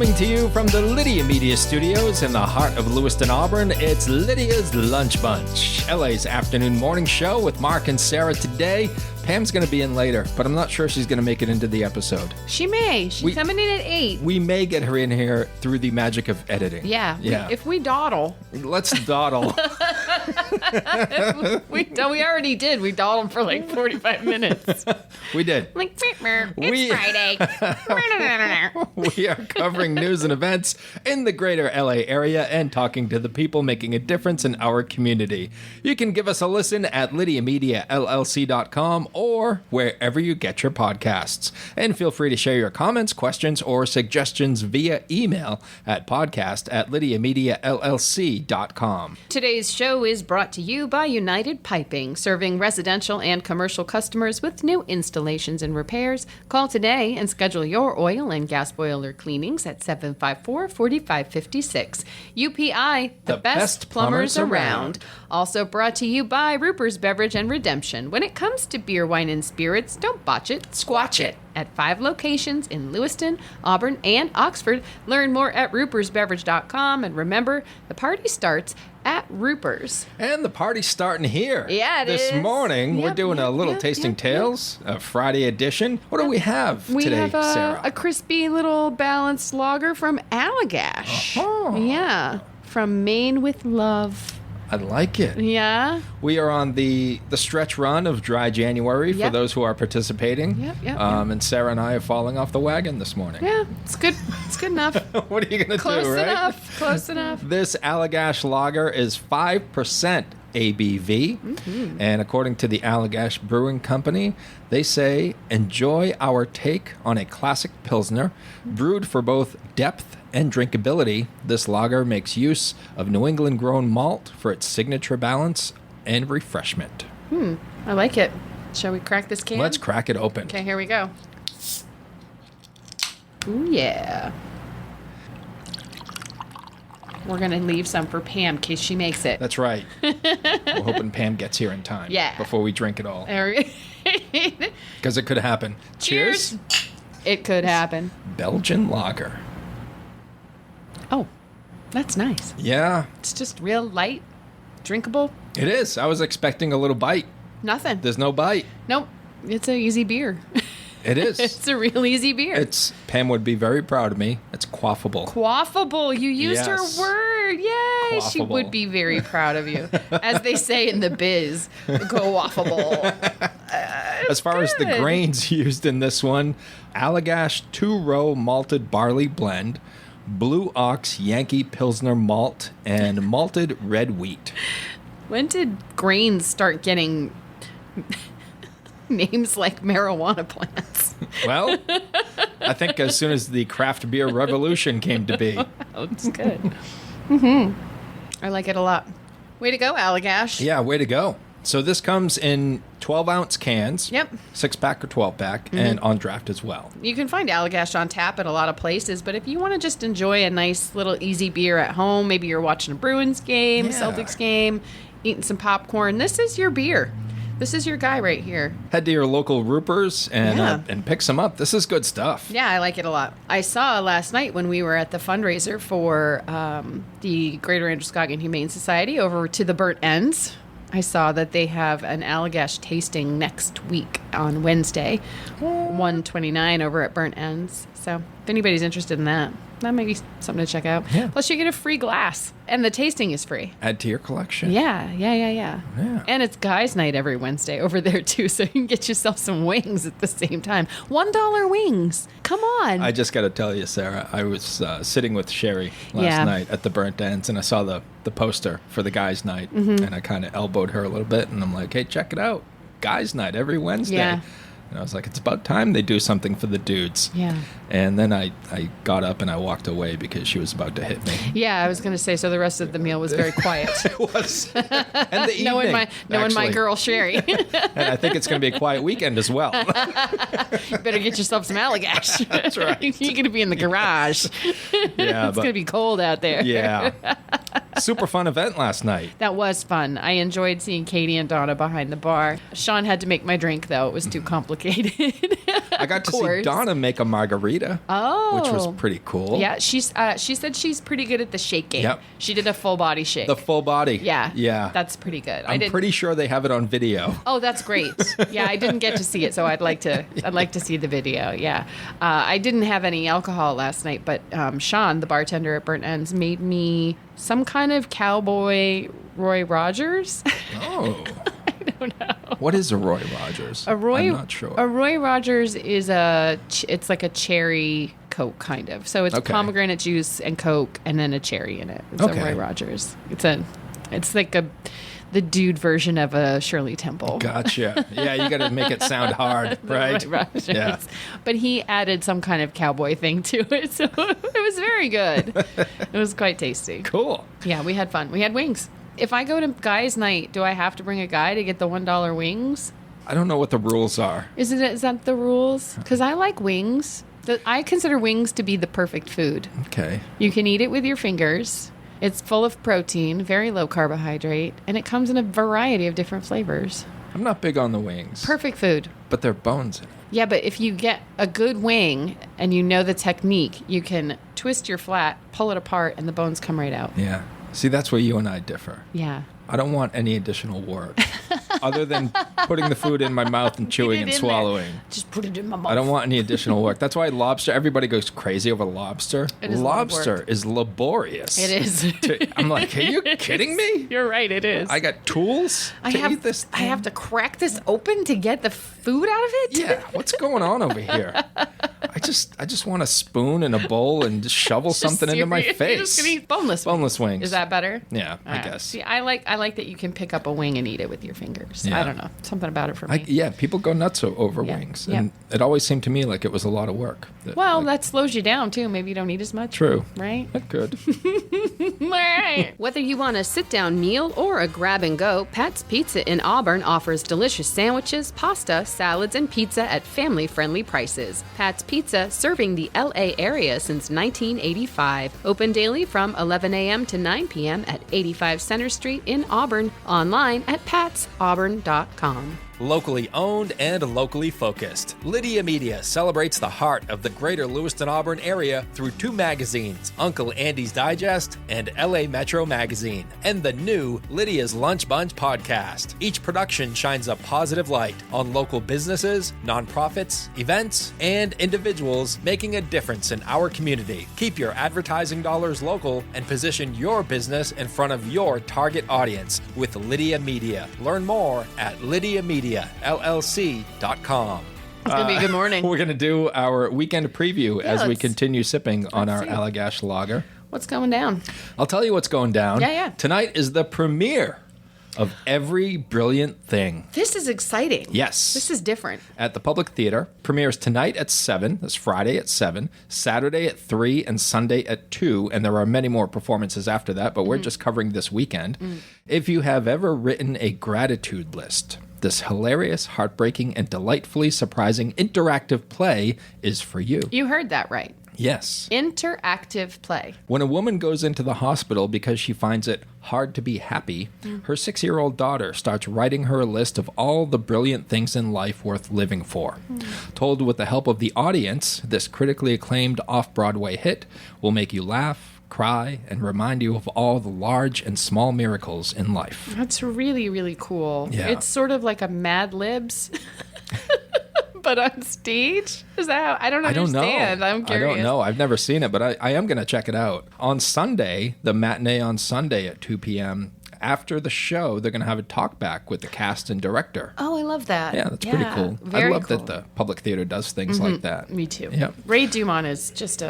Coming to you from the Lydia Media Studios in the heart of Lewiston, Auburn, it's Lydia's Lunch Bunch, LA's afternoon morning show with Mark and Sara today. Pam's going to be in later, but I'm not sure she's going to make it into the episode. She may. She's coming in at 8. We may get her in here through the magic of editing. Yeah. If we dawdle. Let's dawdle. we already did. We dawdled for like 45 minutes. We did. Like, it's Friday. We are covering news and events in the greater LA area and talking to the people making a difference in our community. You can give us a listen at lydiamediallc.com or wherever you get your podcasts. And feel free to share your comments, questions, or suggestions via email at podcast@lydiamediallc.com. Today's show is brought to you by United Piping, serving residential and commercial customers with new installations and repairs. Call today and schedule your oil and gas boiler cleanings at 754-4556. UPI, the best plumbers around. Also brought to you by Roopers Beverage and Redemption. When it comes to beer, wine, and spirits, don't botch it, squatch it. At 5 locations in Lewiston, Auburn, and Oxford. Learn more at roopersbeverage.com. And remember, the party starts at Roopers. And the party's starting here. Yeah, This morning, we're doing a little Tasting Tales, a Friday edition. What do we have today, Sara? A crispy little balanced lager from Allagash. Uh-huh. Yeah, from Maine with Love. I like it. Yeah. We are on the stretch run of dry January for those who are participating. Yep. And Sara and I are falling off the wagon this morning. Yeah, it's good. It's good enough. What are you going to do, right? Close enough. This Allagash Lager is 5% ABV. Mm-hmm. And according to the Allagash Brewing Company, they say, enjoy our take on a classic Pilsner, brewed for both depth and drinkability. This lager makes use of New England-grown malt for its signature balance and refreshment. I like it. Shall we crack this can? Let's crack it open. Okay, here we go. Ooh, yeah. We're going to leave some for Pam in case she makes it. That's right. We're hoping Pam gets here in time before we drink it all. Because it could happen. Cheers. It could happen. Belgian lager. Oh, that's nice. Yeah. It's just real light, drinkable. It is. I was expecting a little bite. Nothing. There's no bite. Nope. It's an easy beer. It is. It's a real easy beer. Pam would be very proud of me. It's quaffable. Quaffable. You used her word. Yay. Quaffable. She would be very proud of you. As they say in the biz, quaffable. As far as the grains used in this one, Allagash 2-row malted barley blend, Blue Ox Yankee Pilsner malt, and malted red wheat. When did grains start getting names like marijuana plants? Well, I think as soon as the craft beer revolution came to be. Oh, it's good. Mm-hmm. I like it a lot. Way to go, Allagash. Yeah, way to go. So this comes in 12-ounce cans. Yep. 6-pack or 12-pack, and on draft as well. You can find Allagash on tap at a lot of places, but if you want to just enjoy a nice little easy beer at home, maybe you're watching a Bruins game, Celtics game, eating some popcorn, this is your beer. This is your guy right here. Head to your local Roopers and pick some up. This is good stuff. Yeah, I like it a lot. I saw last night when we were at the fundraiser for the Greater Androscoggin Humane Society over to the Burnt Ends. I saw that they have an Allagash tasting next week on Wednesday, 129 over at Burnt Ends. So if anybody's interested in that, that might be something to check out. Yeah. Plus you get a free glass, and the tasting is free. Add to your collection. Yeah. And it's guys' night every Wednesday over there too, so you can get yourself some wings at the same time. $1 wings. Come on. I just got to tell you, Sara, I was sitting with Sherry last night at the Burnt Ends, and I saw the poster for the guys' night, and I kind of elbowed her a little bit, and I'm like, hey, check it out. Guys' night every Wednesday. Yeah. And I was like, it's about time they do something for the dudes. Yeah. And then I got up and I walked away because she was about to hit me. Yeah, I was going to say, so the rest of the meal was very quiet. It was. And the evening. Knowing my girl, Sherry. And I think it's going to be a quiet weekend as well. You better get yourself some Allagash. That's right. You're going to be in the garage. Yeah, it's going to be cold out there. Yeah. Super fun event last night. That was fun. I enjoyed seeing Katie and Donna behind the bar. Sean had to make my drink, though. It was too complicated. I got to see course. Donna make a margarita, which was pretty cool. Yeah, she said she's pretty good at the shaking. Yep. She did a full body shake. The full body. Yeah. That's pretty good. I'm pretty sure they have it on video. Oh, that's great. Yeah, I didn't get to see it, so I'd like to see the video. Yeah. I didn't have any alcohol last night, but Sean, the bartender at Burnt Ends, made me some kind of cowboy Roy Rogers. Oh. I don't know. What is a Roy Rogers? I'm not sure. A Roy Rogers is it's like a cherry Coke kind of. So it's pomegranate juice and Coke and then a cherry in it. It's a Roy Rogers. It's like the dude version of a Shirley Temple. Gotcha. Yeah, you got to make it sound hard, right? Roy Rogers. Yeah. But he added some kind of cowboy thing to it, so it was very good. It was quite tasty. Cool. Yeah, we had fun. We had wings. If I go to guys' night, do I have to bring a guy to get the $1 wings? I don't know what the rules are. Is that the rules? Because I like wings. I consider wings to be the perfect food. Okay. You can eat it with your fingers. It's full of protein, very low carbohydrate, and it comes in a variety of different flavors. I'm not big on the wings. Perfect food. But there are bones in it. Yeah, but if you get a good wing and you know the technique, you can twist your flat, pull it apart, and the bones come right out. Yeah. See, that's where you and I differ. Yeah. I don't want any additional work other than putting the food in my mouth and chewing and swallowing. Just put it in my mouth. I don't want any additional work. That's why lobster, everybody goes crazy over lobster. Lobster is laborious. It is. I'm like, are you kidding me? You're right, it is. I got tools to eat this thing? I have to crack this open to get the food out of it? Yeah, what's going on over here? I just want a spoon and a bowl and just shovel something into my face. You're just gonna eat boneless wings. Is that better? Yeah, I guess. See, I like that you can pick up a wing and eat it with your fingers. Yeah. I don't know. Something about it for me. Yeah, people go nuts over wings. Yeah. And it always seemed to me like it was a lot of work. That slows you down, too. Maybe you don't eat as much. True. Right? That could. Right. Whether you want a sit-down meal or a grab-and-go, Pat's Pizza in Auburn offers delicious sandwiches, pasta, salads, and pizza at family-friendly prices. Pat's Pizza, serving the L.A. area since 1985. Open daily from 11 a.m. to 9 p.m. at 85 Center Street in Auburn. Online at patsauburn.com. Locally owned and locally focused, Lydia Media celebrates the heart of the greater Lewiston-Auburn area through two magazines, Uncle Andy's Digest and LA Metro Magazine, and the new Lydia's Lunch Bunch podcast. Each production shines a positive light on local businesses, nonprofits, events, and individuals making a difference in our community. Keep your advertising dollars local and position your business in front of your target audience with Lydia Media. Learn more at LlydiaMediaLLC.com. It's going to be a good morning. We're going to do our weekend preview as we continue sipping on our Allagash Lager. What's going down? I'll tell you what's going down. Yeah. Tonight is the premiere of Every Brilliant Thing. This is exciting. Yes. This is different. At the Public Theater. Premieres tonight at 7. That's Friday at 7. Saturday at 3 and Sunday at 2. And there are many more performances after that, but we're just covering this weekend. If you have ever written a gratitude list, this hilarious, heartbreaking, and delightfully surprising interactive play is for you. You heard that right. Yes. Interactive play. When a woman goes into the hospital because she finds it hard to be happy, her 6-year-old daughter starts writing her a list of all the brilliant things in life worth living for. Told with the help of the audience, this critically acclaimed off-Broadway hit will make you laugh, cry, and remind you of all the large and small miracles in life. That's really, really cool. Yeah. It's sort of like a Mad Libs, but on stage? Is that how? I don't understand. I'm curious. I don't know. I've never seen it, but I am going to check it out. On Sunday, the matinee on Sunday at 2 p.m., after the show, they're going to have a talk back with the cast and director. Oh, I love that. Yeah, that's pretty cool. I love that the Public Theater does things like that. Me too. Yep. Ray Dumont is just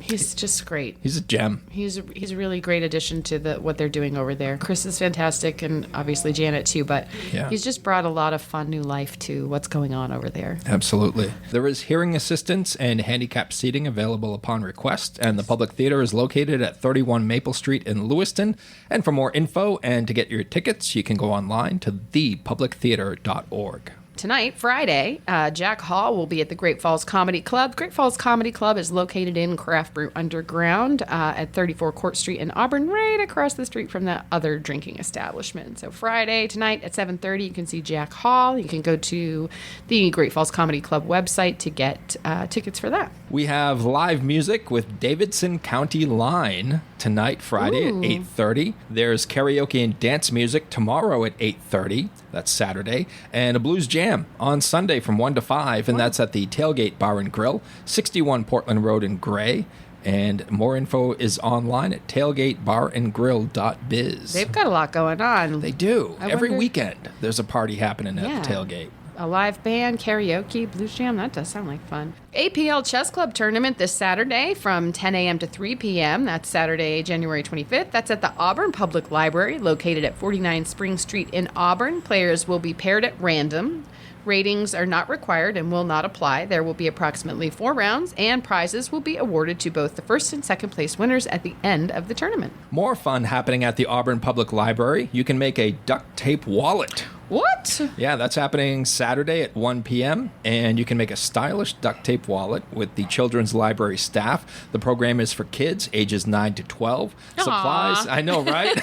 he's just great. He's a gem. He's a really great addition to what they're doing over there. Chris is fantastic, and obviously Janet too, but he's just brought a lot of fun new life to what's going on over there. Absolutely. There is hearing assistance and handicapped seating available upon request, and the Public Theater is located at 31 Maple Street in Lewiston. And for more info and to get your tickets, you can go online to thepublictheater.org. Tonight, Friday, Jack Hall will be at the Great Falls Comedy Club. Great Falls Comedy Club is located in Craft Brew Underground at 34 Court Street in Auburn, right across the street from that other drinking establishment. So Friday, tonight at 7:30, you can see Jack Hall. You can go to the Great Falls Comedy Club website to get tickets for that. We have live music with Davidson County Line tonight, Friday at 8:30. There's karaoke and dance music tomorrow at 8:30. That's Saturday. And a blues jam on Sunday from 1 to 5, and that's at the Tailgate Bar and Grill, 61 Portland Road in Gray. And more info is online at tailgatebarandgrill.biz. They've got a lot going on. They do. Every wonder- weekend, there's a party happening at the tailgate. A live band, karaoke, blues jam. That does sound like fun. APL Chess Club tournament this Saturday from 10 a.m. to 3 p.m. That's Saturday, January 25th. That's at the Auburn Public Library, located at 49 Spring Street in Auburn. Players will be paired at random. Ratings are not required and will not apply. There will be approximately 4 rounds, and prizes will be awarded to both the first and second place winners at the end of the tournament. More fun happening at the Auburn Public Library. You can make a duct tape wallet. What? Yeah, that's happening Saturday at 1 p.m., and you can make a stylish duct tape wallet with the Children's Library staff. The program is for kids ages 9 to 12. Supplies, I know, right?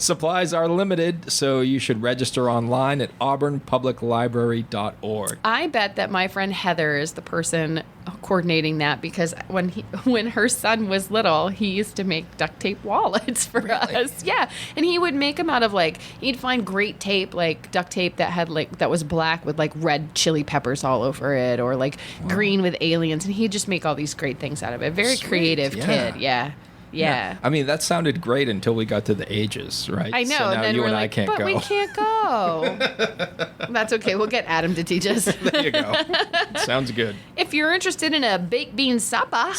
Supplies are limited, so you should register online at auburnpubliclibrary.org. I bet that my friend Heather is the person coordinating that, because when her son was little, he used to make duct tape wallets for us. Yeah, and he would make them out of he'd find great tape, like duct tape that had that was black with red chili peppers all over it, or green with aliens, and he'd just make all these great things out of it. Very creative kid. Yeah. I mean, that sounded great until we got to the ages, right? I know. So now and then you we're and I can't but go. we can't go. That's okay. We'll get Adam to teach us. There you go. Sounds good. If you're interested in a baked bean supper,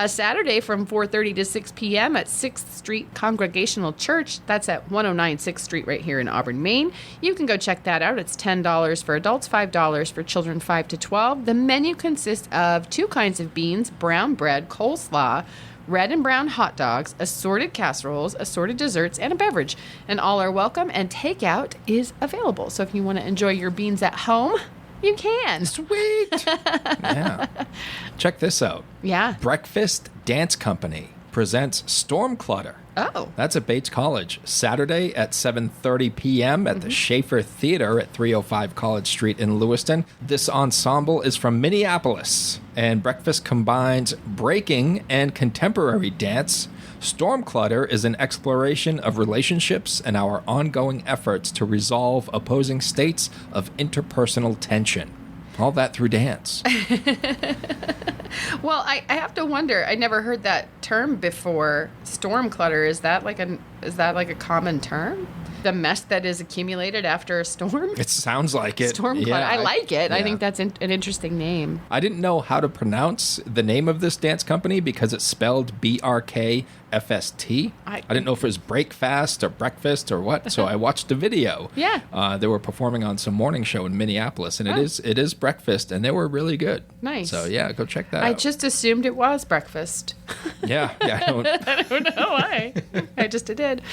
Saturday from 4:30 to 6 p.m. at 6th Street Congregational Church. That's at 109 6th Street right here in Auburn, Maine. You can go check that out. It's $10 for adults, $5 for children 5 to 12. The menu consists of 2 kinds of beans, brown bread, coleslaw, red and brown hot dogs, assorted casseroles, assorted desserts, and a beverage. And all are welcome, and takeout is available. So if you want to enjoy your beans at home, you can. Sweet. Yeah. Check this out. Yeah. BRKFST Dance Company presents Storm Clutter. Oh. That's at Bates College, Saturday at 7:30 p.m. at the Schaefer Theater at 305 College Street in Lewiston. This ensemble is from Minneapolis, and BRKFST combines breaking and contemporary dance. Storm Clutter is an exploration of relationships and our ongoing efforts to resolve opposing states of interpersonal tension. All that through dance. Well, I have to wonder. I never heard that term before. Storm clutter, is that like a common term? The mess that is accumulated after a storm? It sounds like it. Storm clutter. Yeah, I like it. yeah. I think that's an interesting name. I didn't know how to pronounce the name of this dance company because it's spelled BRKFST. I didn't know if it was breakfast or breakfast or what, so I watched a video. Yeah. They were performing on some morning show in Minneapolis, and it is breakfast, and they were really good. Nice. So yeah, go check that out. I just assumed it was breakfast. Yeah. I don't know why. I just did.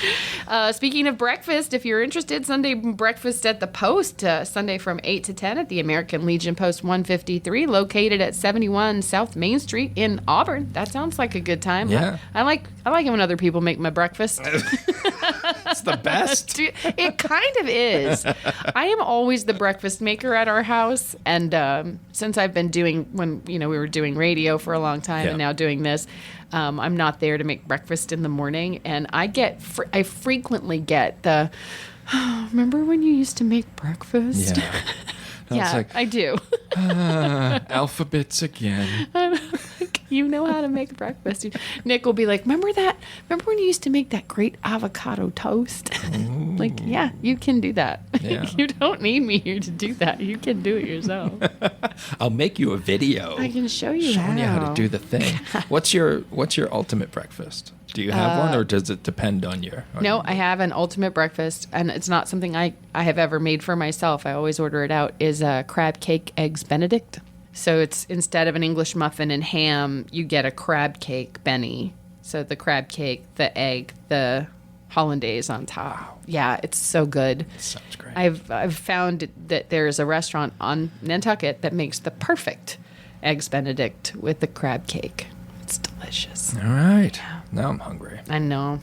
Speaking of breakfast, if you're interested, Sunday breakfast at the Post, Sunday from 8 to 10 at the American Legion Post 153, located at 71 South Main Street in Auburn. That sounds like a good time. Yeah. I like it when other people make my breakfast. It's the best. It kind of is. I am always the breakfast maker at our house, and since I've been when we were doing radio for a long time, and now doing this, I'm not there to make breakfast in the morning, and I frequently get the, remember when you used to make breakfast? Yeah. Yeah, I do. Alphabets again. You know how to make breakfast. Nick will be like, remember when you used to make that great avocado toast? Like, yeah, you can do that. Yeah. You don't need me here to do that. You can do it yourself. I'll make you a video. I can show you showing you how to do the thing. What's your ultimate breakfast? Do you have one, or does it depend on your? No, I have an ultimate breakfast, and it's not something I have ever made for myself. I always order it out. Is crab cake eggs Benedict. So it's, instead of an English muffin and ham, you get a crab cake Benny. So the crab cake, the egg, the hollandaise on top. Yeah, it's so good. Sounds great. I've found that there's a restaurant on Nantucket that makes the perfect eggs Benedict with the crab cake. It's delicious. All right. Now I'm hungry. I know.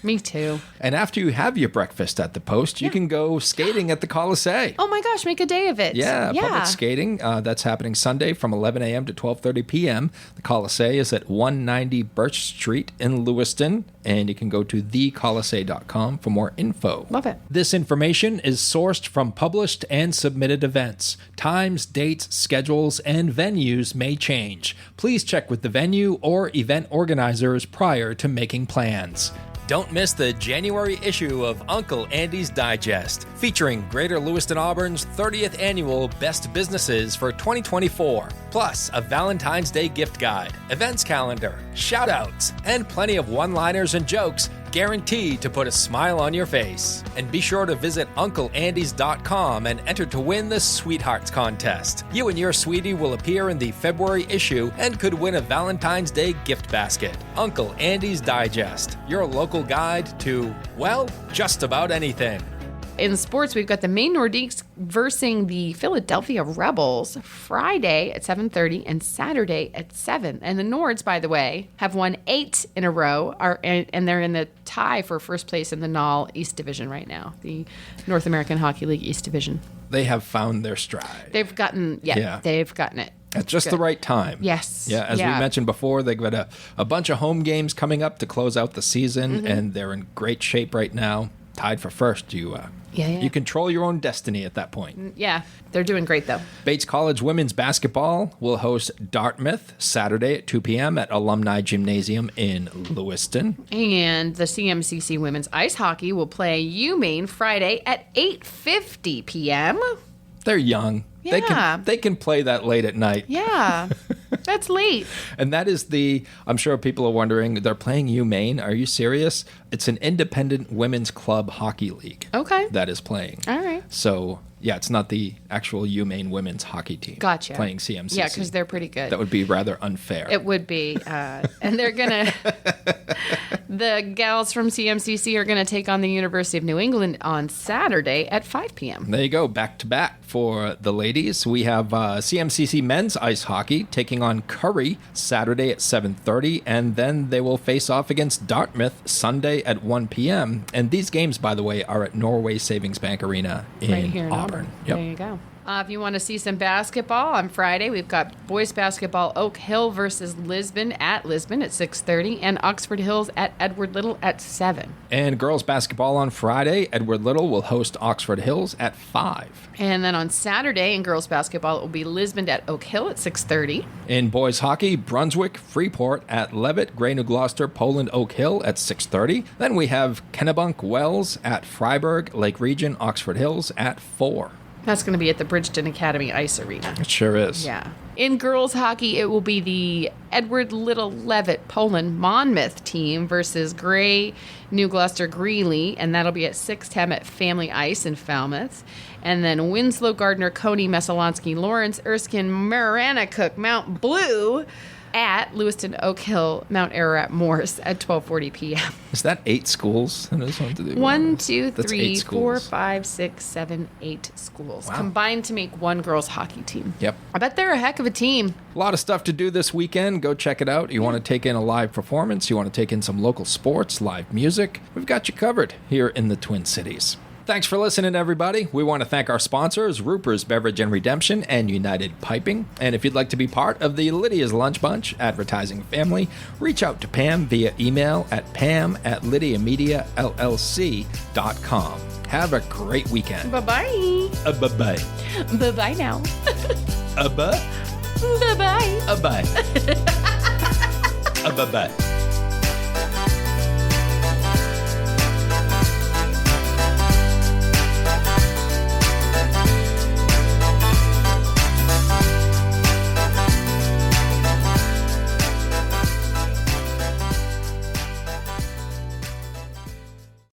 Me too. And after you have your breakfast at the Post, you can go skating at the Colisee. Oh my gosh, make a day of it. Yeah, public skating. That's happening Sunday from 11 a.m. to 12:30 p.m. The Colisee is at 190 Birch Street in Lewiston, and you can go to thecolisee.com for more info. Love it. This information is sourced from published and submitted events. Times, dates, schedules, and venues may change. Please check with the venue or event organizers prior to making plans. Don't miss the January issue of Uncle Andy's Digest, featuring Greater Lewiston Auburn's 30th annual Best Businesses for 2024, plus a Valentine's Day gift guide, events calendar, shout-outs, and plenty of one-liners and jokes guaranteed to put a smile on your face. And be sure to visit UncleAndys.com and enter to win the Sweethearts Contest. You and your sweetie will appear in the February issue and could win a Valentine's Day gift basket. Uncle Andy's Digest, your local guide to, well, just about anything. In sports, we've got the Maine Nordiques versing the Philadelphia Rebels Friday at 7:30 and Saturday at 7. And the Nords, by the way, have won 8 in a row, and they're in the tie for first place in the NAL East Division right now, the North American Hockey League East Division. They have found their stride. They've gotten it. At just the right time. Yes. Yeah, as we mentioned before, they've got a bunch of home games coming up to close out the season, and they're in great shape right now. Tied for first. You control your own destiny at that point. Yeah, they're doing great, though. Bates College women's basketball will host Dartmouth Saturday at 2 p.m. at Alumni Gymnasium in Lewiston. And the CMCC women's ice hockey will play UMaine Friday at 8:50 p.m. They're young. Yeah. They can play that late at night. Yeah, that's late. And that is I'm sure people are wondering, they're playing UMaine. Are you serious? It's an independent women's club hockey league. Okay. That is playing. All right. So, yeah, it's not the actual UMaine women's hockey team. Gotcha. Playing CMCC. Yeah, because they're pretty good. That would be rather unfair. It would be. And they're going to, the gals from CMCC are going to take on the University of New England on Saturday at 5 p.m. There you go, back to back for the ladies. We have CMCC men's ice hockey taking on Curry Saturday at 7:30, and then they will face off against Dartmouth Sunday at 1 p.m. And these games, by the way, are at Norway Savings Bank Arena right here in Auburn. Yep. There you go. If you want to see some basketball, on Friday we've got boys basketball Oak Hill versus Lisbon at 6:30, and Oxford Hills at Edward Little at 7. And girls basketball on Friday, Edward Little will host Oxford Hills at 5. And then on Saturday in girls basketball, it will be Lisbon at Oak Hill at 6:30. In boys hockey, Brunswick, Freeport at Levitt, Grey New Gloucester, Poland, Oak Hill at 6:30. Then we have Kennebunk Wells at Freiburg, Lake Region, Oxford Hills at 4. That's going to be at the Bridgeton Academy Ice Arena. It sure is. Yeah. In girls hockey, it will be the Edward Little Levitt Poland Monmouth team versus Grey New Gloucester Greeley, and that'll be at 6:10 at Family Ice in Falmouth. And then Winslow Gardner, Coney, Messalonsky, Lawrence, Erskine, Maranacook, Mount Blue at Lewiston, Oak Hill, Mount Ararat, Morse at 12:40 p.m. Is that 8 schools? I just wanted to do 1, 2, That's 3, 8 4, schools. 5, 6, 7, 8 schools Wow. combined to make one girls hockey team. Yep. I bet they're a heck of a team. A lot of stuff to do this weekend. Go check it out. You want to take in a live performance, you want to take in some local sports, live music. We've got you covered here in the Twin Cities. Thanks for listening, everybody. We want to thank our sponsors, Roopers Beverage and Redemption and United Piping. And if you'd like to be part of the Lydia's Lunch Bunch advertising family, reach out to Pam via email at pam@lydiamediallc.com. Have a great weekend. Bye-bye. Bye-bye. Bye-bye now. Bye-bye. Bye-bye. Bye-bye. Bye-bye.